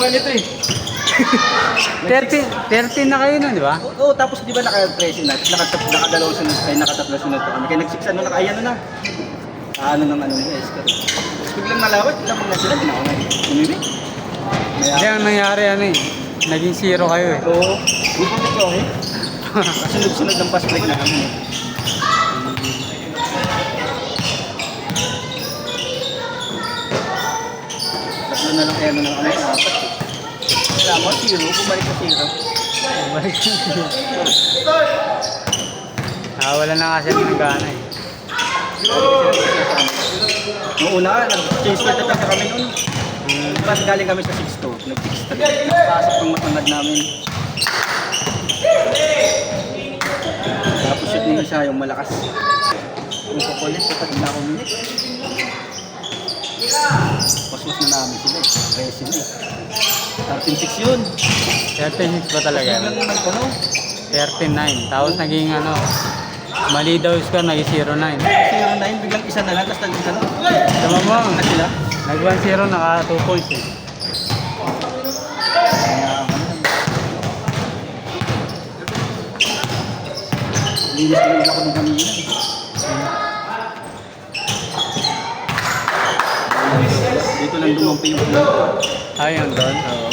nga nito eh. 13 na kayo nun, di ba? Oo, tapos di ba naka-13 na, nakadalawang sunod, ay nakatatlong sunod pa kami. Kaya nag-6 ano, naka-ano na. Ano ng ano nila, Escar. Tapos biglang malawat, lamang na sila, di na ako na umimi. Kasi ang nangyari, ano eh, naging 0 kayo eh. Oo, bukong nito eh. Kasunod-sunod ng fast break na kami. Tatlo na lang kaya na kami, apat eh. Wala mo, 0, bumalik sa 0. Wala na kasi ng gana eh. Noong una, nag-change na talaga kami noon. Tapos galing kami sa 6-2. Nag-6 talaga. Pasok ng matangad namin. Tapos shoot ng isa, yung malakas. Yung kukulit, kapag na ako minute. Paswas na namin sila eh. Resin eh. 13-6 yun. 13-6 ba talaga? Biglang nag-ano? 13-9. Tapos naging ano, mali daw yung score, naging 0-9. 0-9, biglang isa na lang, tapos nag-isa na. Tumamang. Na sila. Nag-1-0, naka 2 points eh. Linis na lang ako ng kanina eh. Dito lang dumampi yung ulan. Ayun doon. Oo.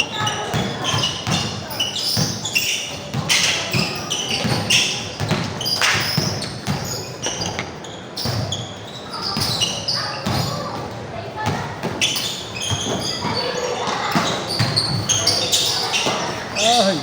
Ay.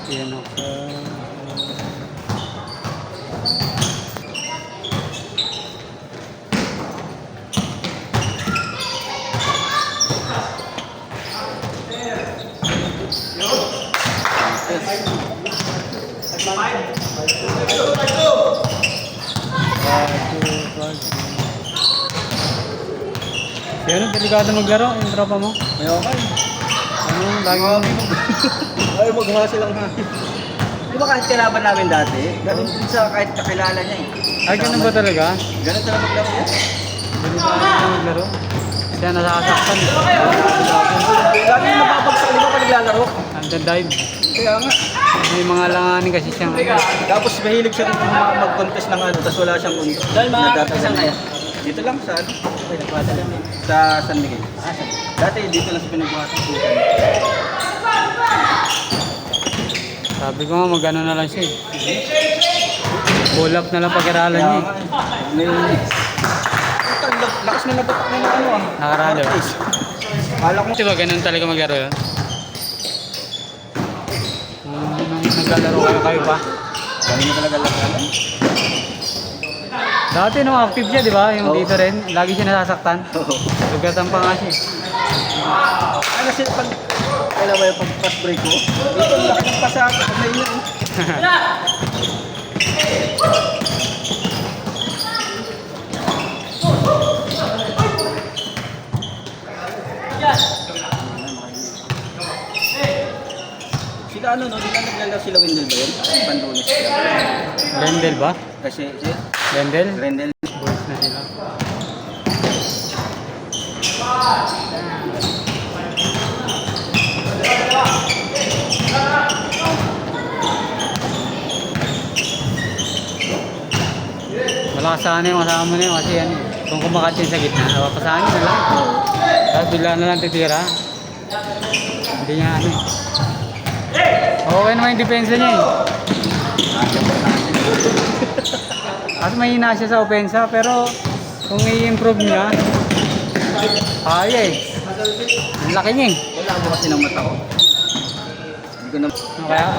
Yan ako. Yan, delikado maglaro, yung tropa mo. May okay. Ano, lagi mo. Ay, mag-hustle lang natin. Di ba kahit kalaban namin dati, ganun din sa kahit kakilala niya eh. Ay, ganun ba talaga? Ganun talaga maglaro yan. Delikado maglaro. Siya nasasaktan. Lagi yung nababagsak, di ba pag naglalaro? Under-dive. Kaya nga. May mga langanin kasi siyang Tapos mahilig siya rin mag-contest ng ano, tapos wala siyang contest. Dahil makakasang kaya? Dito lang sa ano? Sa San Miguel. Dati dito lang sa pinagbuhasan ko. Sabi ko nga mag-ano na lang siya eh. Pull up na lang pag-aralan niya eh. Lakas na nabatak na ng ano ah. Nakaralo. Kala ko. Di ba ganun talaga maglaro yun? Nung naglalaro kayo pa? Galing na talaga lang. Dati nung active siya, di ba? Yung Oo. dito rin, lagi siya nasasaktan. Oo. Sugatan pa nga siya. Ano siya pag kailan ba yung pag-fast break ko? Ito laki ng pasa pag may yun. Sila ano no, di ba naglalaro sila Wendell ba yun? Pandunes sila. Rendel ba? Kasi Rendel? Rendell. Boys na sila. Malakas sana yung kasama mo na yun kasi yan eh. Kung kumakatin sa gitna, napapasahan na lang. Tapos bigla na lang titira. Hindi nga ano eh. Okay naman yung depensa niya eh. At mahina siya sa opensa pero kung i-improve niya, kaya eh. Ang laki niya eh. Wala mo kasi ng mata ko. Hindi ko na...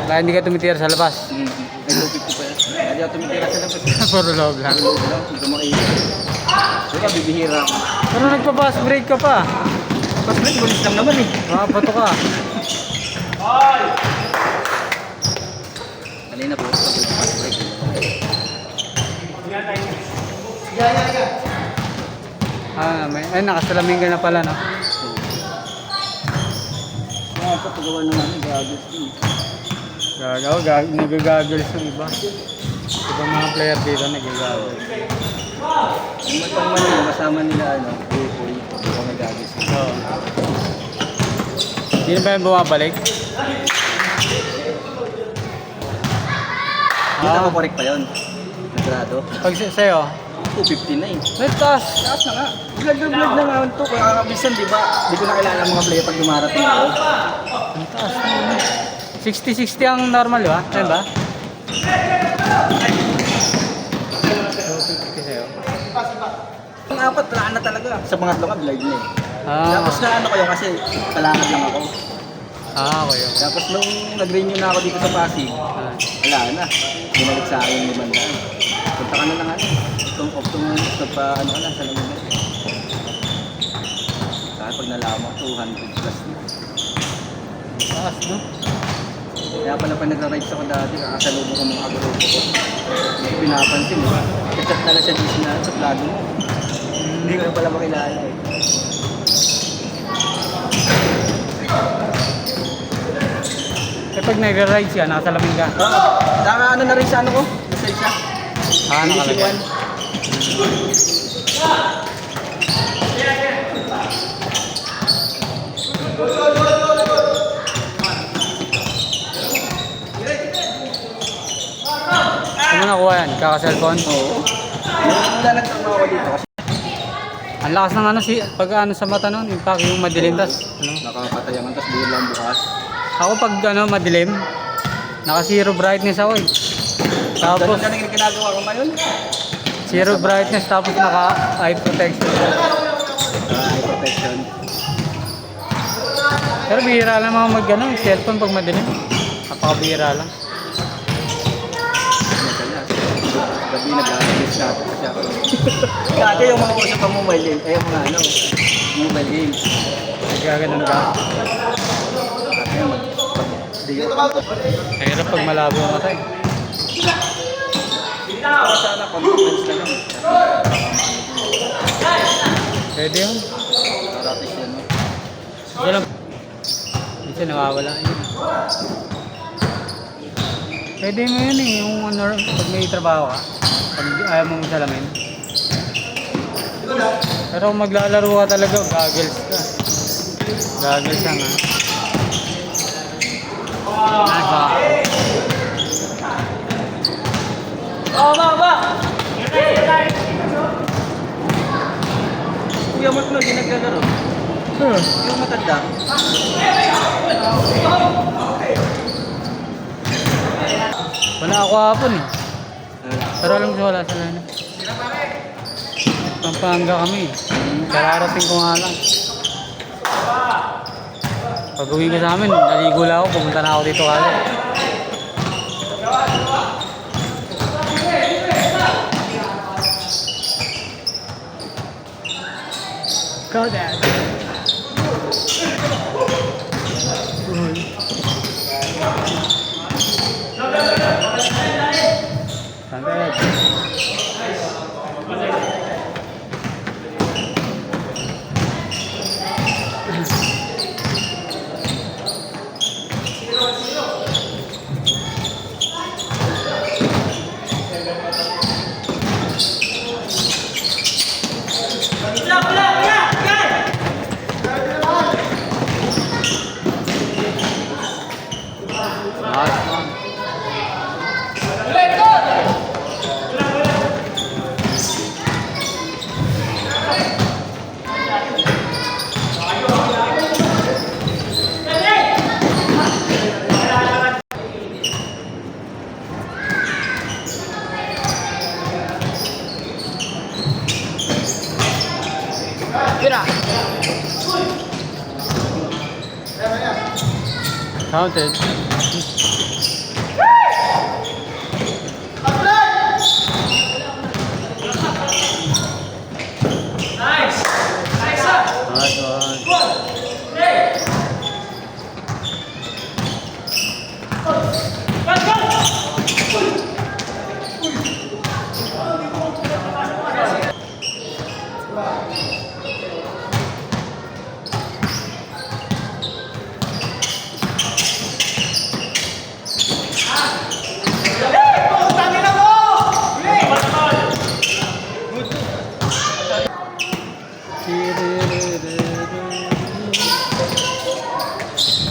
Kaya hindi ka tumitira sa labas. May 250 pa yan. Hindi ako tumitira sa labas. Puro loob lang. Hindi ko makikita. Diba, bibihira ako. Pero nagpa-pass break ka pa. Fast break, bulis lang naman eh. Makapato ka. Kanina po, fast break. Ay, nakasalamin ka na pala no? paggawa ng ano, goggles din. Nagagagals ng iba. Ibang mga player dito nagagagals. Yung matang Manila, kasama nila, ano, Uy, ito may goggles. Oo. Hindi na ba yung bumabalik? Kita ko correct pa yun. Nagrado. Pag sa'yo, 250 na eh. may taas. Taas na nga. Vlog na nga ito. Kaya kabisan, di ba? Di ko na kilala ang mga player pag dumarating ako. Ang taas na yun. 60-60 ang normal, di ba? Ayun ba? 250 sa'yo. Ang apat, wala na talaga. Sa pangatlo nga, vlog na eh. Tapos Ah, na ano kayo kasi palangad lang ako. okay. Tapos nung nag-renew na ako dito sa Pasig, Ah. wala na. Binalik sa akin yung 500. Punta ka na lang ano. Itong pa ano ka na sa lamunan. Kaya pag nalaman, 200 plus na. Taas, no? Kaya pala pa nagra-rides ako dati, kakasalubong ko mga grupo ko. Hindi ko pinapansin, di ba? Kachat na lang sa GC na sa vlog mo. Hindi ko na pala makilala eh. Eh pag nag-ride siya, nakasalamin ka. Saka ano na rin sa ano ko? Nasa isa. Ah, Finishing nakalagay. one. Ano nakuha yan? Kaka-cellphone? Oo. Wala nagtrabaho ako dito kasi Ang lakas ng ano, pag ano sa mata nun, impact yung madilim. Tas, ano? nakakatayangan, tapos buwan lang bukas. Ako pag ano, madilim, naka zero brightness ako eh. Tapos, Tapos, ganun yung ginagawa ko ngayon. zero brightness, tapos naka eye protection. Eye protection. Pero bihira lang mga mag ano, cellphone pag madilim. Napakabihira lang. Madalas. Gabi nag-aagis natin kasi ako. Dati yung mga usap ang mobile game, yung mga ano, mobile games. Nagkaganon ka. Kaya mag-day Mahirap pag malabo ang mata eh. sana conference na lang. Pwede yun. Practice yan. No? Sige lang. Minsan nawawala yun. Pwede mo yun eh, yung ano, pag may trabaho ka. Pag ayaw mong salamin. Pero kung maglalaro ka talaga, goggles ka. Goggles ka nga. Nasa. Kuya Mark na, di naglalaro. Yung matanda. Wala ako hapon eh. Pero alam ko wala sila na. Pampanga kami eh. Kararating ko nga lang. Pag uwi ko sa amin, naligo lang ako, pumunta na ako dito kagad. Go dad. Santai. Last one. Tira. Counted. Nice one.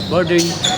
Boarding.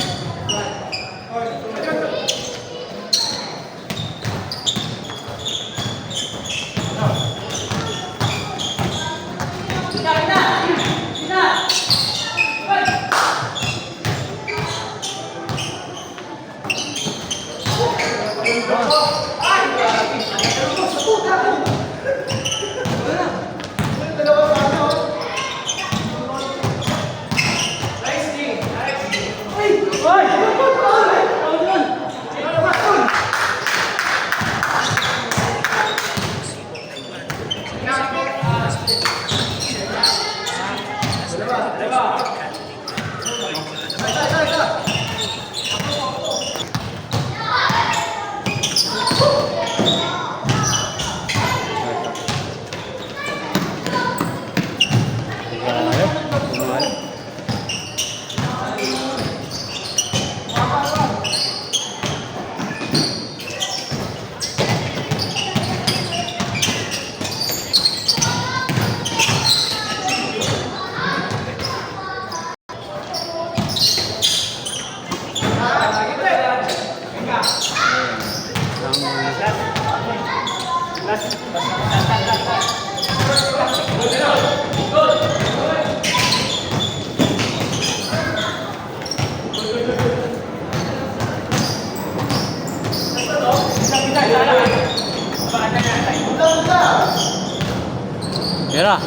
Mira.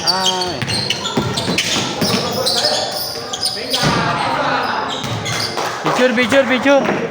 Ay. Picture, picture, picture.